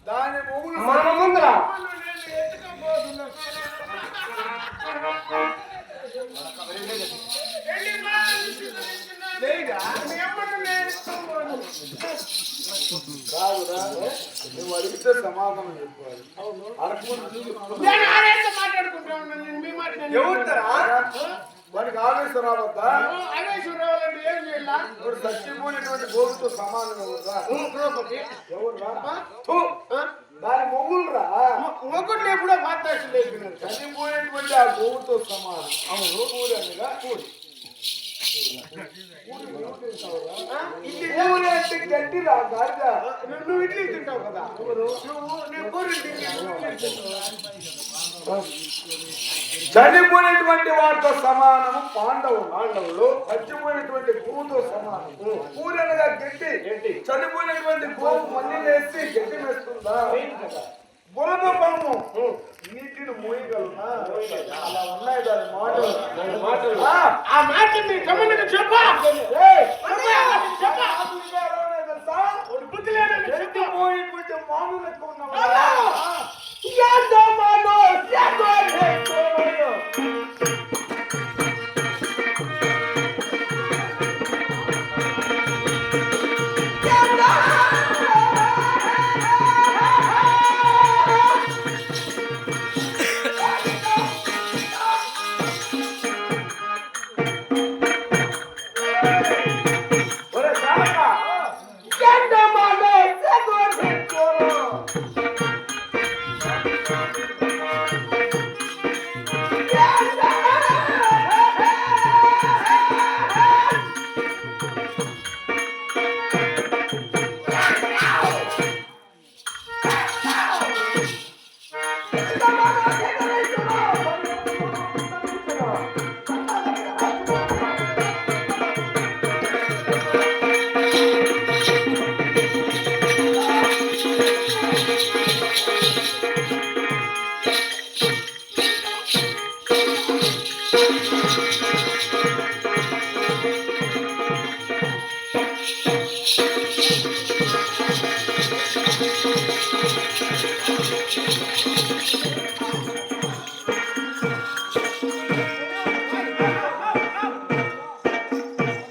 దాని మొగుడు మన ముందర కాదురా నువ్వు అడిగితే సమాధానం చెప్పాలి. ఎవరుతారా వాడికి ఆవేశం రావద్దా? ఇప్పుడు చచ్చిపోయినటువంటి గోగుతో సమానం ఎవరురా? దాని మొగులురా మొగ్గులు ఎప్పుడో మాట్లాడి లేపినారు. చనిపోయినటువంటి ఆ గోవుతో సమానం. అవును కూడి అనగా కూడి ఊరి అంటే గడ్డి రా గాడిద. నువ్వు ఇడ్లీ తింటావు కదా, చనిపోయినటువంటి వాటితో సమానము పాండవులు చచ్చిపోయినటువంటి గోవుతో సమానం. ఊరి అనగా గడ్డి. చనిపోయినటువంటి గోవు మళ్ళీ వేసి గడ్డి వేస్తుందా? బురద పమ్ము నీటిని మోయగలనా? అలా ఉన్నాయి దాని మాటలు. ఆ మాట మీ కమ్యూనిటీ చెప్పా బుద్ధి లేదని పోయినటువంటి మామూలు ఎక్కువ ఉన్నావా?